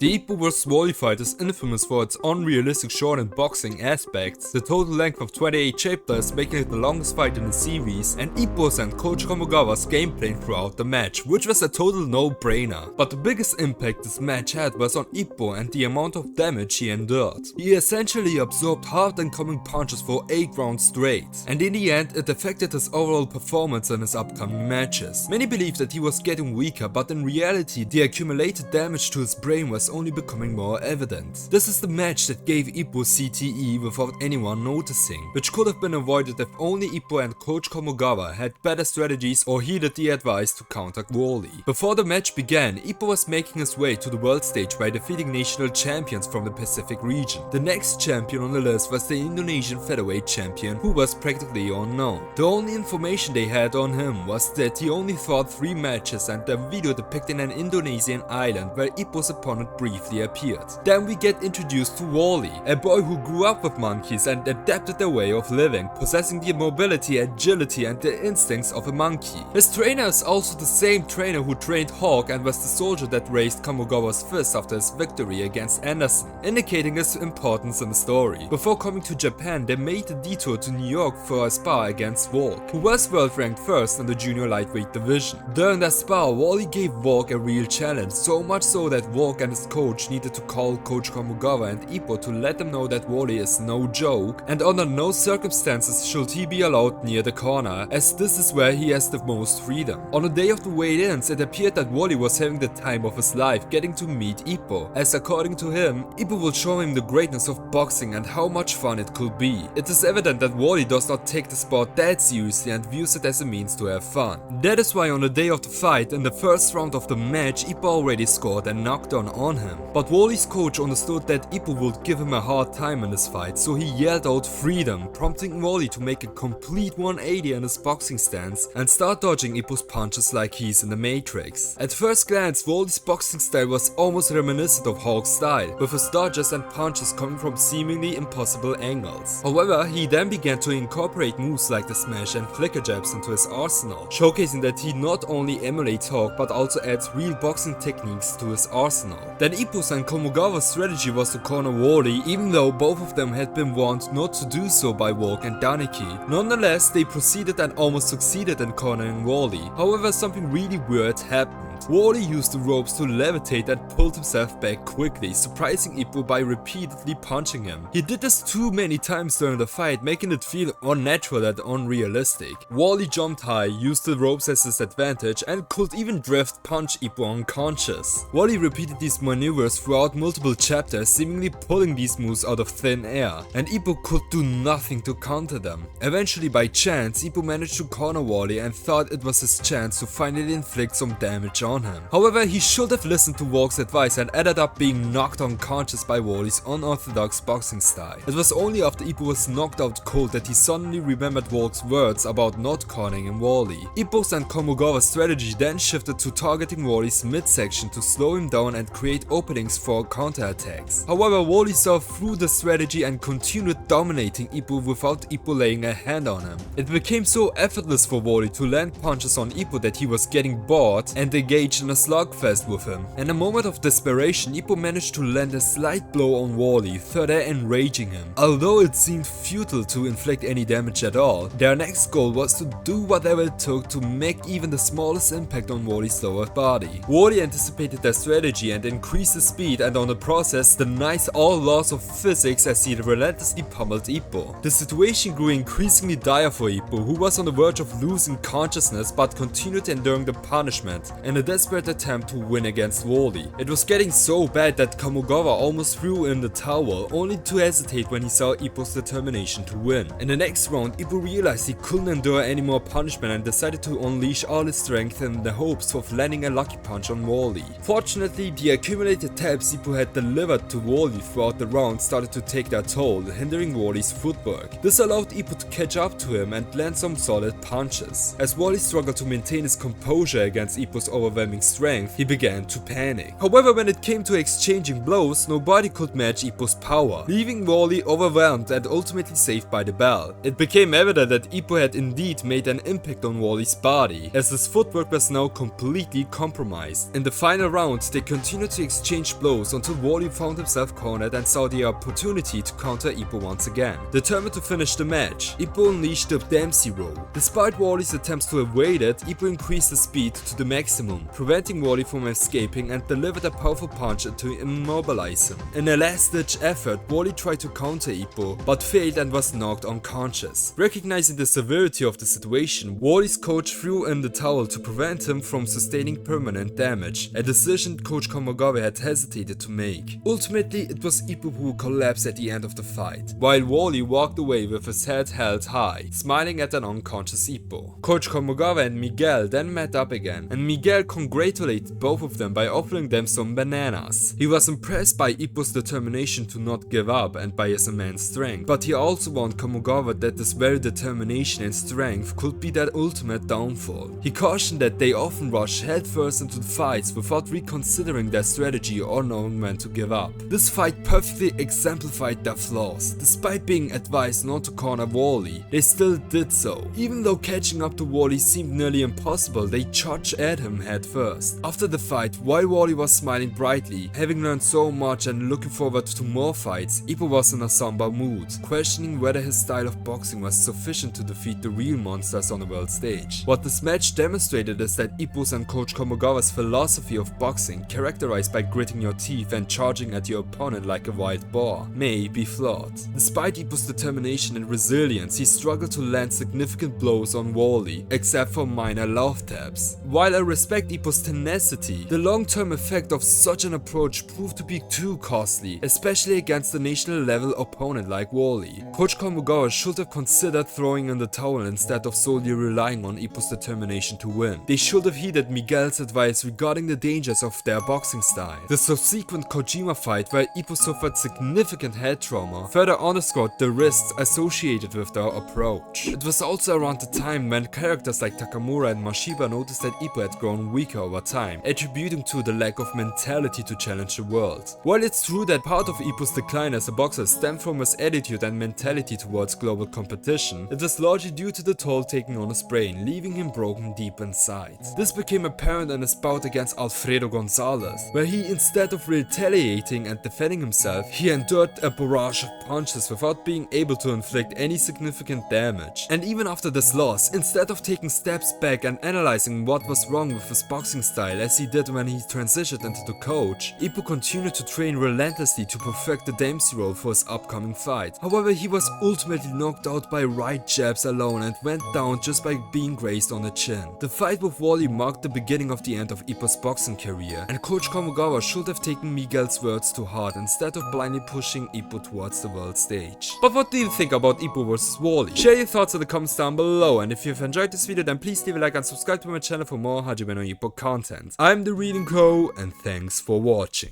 The Ippo vs Wally fight is infamous for its unrealistic short and boxing aspects, the total length of 28 chapters making it the longest fight in the series, and Ippo's and Coach Kamogawa's gameplay throughout the match, which was a total no-brainer. But the biggest impact this match had was on Ippo and the amount of damage he endured. He essentially absorbed hard incoming punches for 8 rounds straight, and in the end it affected his overall performance in his upcoming matches. Many believe that he was getting weaker, but in reality the accumulated damage to his brain was only becoming more evident. This is the match that gave Ippo CTE without anyone noticing, which could have been avoided if only Ippo and Coach Kamogawa had better strategies or heeded the advice to counter Wally. Before the match began, Ippo was making his way to the world stage by defeating national champions from the Pacific region. The next champion on the list was the Indonesian featherweight champion, who was practically unknown. The only information they had on him was that he only fought 3 matches and a video depicting an Indonesian island where Ippo's opponent briefly appeared. Then we get introduced to Wally, a boy who grew up with monkeys and adapted their way of living, possessing the mobility, agility and the instincts of a monkey. His trainer is also the same trainer who trained Hawk and was the soldier that raised Kamogawa's fist after his victory against Anderson, indicating his importance in the story. Before coming to Japan, they made a detour to New York for a spar against Walk, who was world ranked first in the junior lightweight division. During that spar, Wally gave Walk a real challenge, so much so that Walk and his coach needed to call Coach Kamogawa and Ippo to let them know that Wally is no joke and under no circumstances should he be allowed near the corner, as this is where he has the most freedom. On the day of the weigh-ins, it appeared that Wally was having the time of his life getting to meet Ippo, as according to him, Ippo will show him the greatness of boxing and how much fun it could be. It is evident that Wally does not take the sport that seriously and views it as a means to have fun. That is why on the day of the fight, in the first round of the match, Ippo already scored a knockdown on him. But Wally's coach understood that Ippo would give him a hard time in this fight, so he yelled out freedom, prompting Wally to make a complete 180 in his boxing stance and start dodging Ippo's punches like he's in the Matrix. At first glance, Wally's boxing style was almost reminiscent of Hawk's style, with his dodges and punches coming from seemingly impossible angles. However, he then began to incorporate moves like the smash and flicker jabs into his arsenal, showcasing that he not only emulates Hawk but also adds real boxing techniques to his arsenal. Then Ippo's and Kamogawa's strategy was to corner Wally, even though both of them had been warned not to do so by Walk and Daniki. Nonetheless, they proceeded and almost succeeded in cornering Wally. However, something really weird happened. Wally used the ropes to levitate and pulled himself back quickly, surprising Ippo by repeatedly punching him. He did this too many times during the fight, making it feel unnatural and unrealistic. Wally jumped high, used the ropes as his advantage, and could even drift punch Ippo unconscious. Wally repeated these maneuvers throughout multiple chapters, seemingly pulling these moves out of thin air, and Ippo could do nothing to counter them. Eventually, by chance, Ippo managed to corner Wally and thought it was his chance to finally inflict some damage on him. However, he should have listened to Walk's advice and ended up being knocked unconscious by Wally's unorthodox boxing style. It was only after Ippo was knocked out cold that he suddenly remembered Walk's words about not cornering Wally. Ippo's and Kamogawa's strategy then shifted to targeting Wally's midsection to slow him down and create openings for counterattacks. However, Wally saw through the strategy and continued dominating Ippo without Ippo laying a hand on him. It became so effortless for Wally to land punches on Ippo that he was getting bored and engaged in a slugfest with him. In a moment of desperation, Ippo managed to land a slight blow on Wally, further enraging him. Although it seemed futile to inflict any damage at all, their next goal was to do whatever it took to make even the smallest impact on Wally's lower body. Wally anticipated their strategy and increased his speed, and on the process denies all laws of physics as he relentlessly pummeled Ippo. The situation grew increasingly dire for Ippo, who was on the verge of losing consciousness but continued enduring the punishment in a desperate attempt to win against Wally. It was getting so bad that Kamogawa almost threw in the towel, only to hesitate when he saw Ippo's determination to win. In the next round, Ippo realized he couldn't endure any more punishment and decided to unleash all his strength in the hopes of landing a lucky punch on Wally. Fortunately, the accumulated taps Ippo had delivered to Wally throughout the round started to take their toll, hindering Wally's footwork. This allowed Ippo to catch up to him and land some solid punches. As Wally struggled to maintain his composure against Ippo's overwhelming overwhelming strength, he began to panic. However, when it came to exchanging blows, nobody could match Ippo's power, leaving Wally overwhelmed and ultimately saved by the bell. It became evident that Ippo had indeed made an impact on Wally's body, as his footwork was now completely compromised. In the final round, they continued to exchange blows until Wally found himself cornered and saw the opportunity to counter Ippo once again. Determined to finish the match, Ippo unleashed the Dempsey roll. Despite Wally's attempts to evade it, Ippo increased the speed to the maximum, preventing Wally from escaping, and delivered a powerful punch to immobilize him. In a last-ditch effort, Wally tried to counter Ippo, but failed and was knocked unconscious. Recognizing the severity of the situation, Wally's coach threw in the towel to prevent him from sustaining permanent damage, a decision Coach Komogawa had hesitated to make. Ultimately, it was Ippo who collapsed at the end of the fight, while Wally walked away with his head held high, smiling at an unconscious Ippo. Coach Komogawa and Miguel then met up again, and Miguel congratulated both of them by offering them some bananas. He was impressed by Ippo's determination to not give up and by his immense strength, but he also warned Komogawa that this very determination and strength could be their ultimate downfall. He cautioned that they often rush headfirst into the fights without reconsidering their strategy or knowing when to give up. This fight perfectly exemplified their flaws. Despite being advised not to corner Wally, they still did so. Even though catching up to Wally seemed nearly impossible, they charged at him head first. After the fight, while Wally was smiling brightly, having learned so much and looking forward to more fights, Ippo was in a somber mood, questioning whether his style of boxing was sufficient to defeat the real monsters on the world stage. What this match demonstrated is that Ippo's and Coach Komogawa's philosophy of boxing, characterized by gritting your teeth and charging at your opponent like a wild boar, may be flawed. Despite Ippo's determination and resilience, he struggled to land significant blows on Wally, except for minor love taps. While I respect Ippo's tenacity, the long-term effect of such an approach proved to be too costly, especially against a national level opponent like Wally. Coach Komogawa should have considered throwing in the towel instead of solely relying on Ippo's determination to win. They should have heeded Miguel's advice regarding the dangers of their boxing style. The subsequent Kojima fight, where Ippo suffered significant head trauma, further underscored the risks associated with their approach. It was also around the time when characters like Takamura and Mashiba noticed that Ippo had grown weaker over time, attributing to the lack of mentality to challenge the world. While it's true that part of Ippo's decline as a boxer stemmed from his attitude and mentality towards global competition, it was largely due to the toll taken on his brain, leaving him broken deep inside. This became apparent in his bout against Alfredo Gonzalez, where he, instead of retaliating and defending himself, he endured a barrage of punches without being able to inflict any significant damage. And even after this loss, instead of taking steps back and analyzing what was wrong with his boxing style as he did when he transitioned into the coach, Ippo continued to train relentlessly to perfect the Dempsey roll for his upcoming fight. However, he was ultimately knocked out by right jabs alone and went down just by being grazed on the chin. The fight with Wally marked the beginning of the end of Ippo's boxing career, and Coach Komogawa should have taken Miguel's words to heart instead of blindly pushing Ippo towards the world stage. But what do you think about Ippo vs Wally? Share your thoughts in the comments down below, and if you've enjoyed this video, then please leave a like and subscribe to my channel for more Hajime no Ippo content. I'm the Reading Crow, and thanks for watching.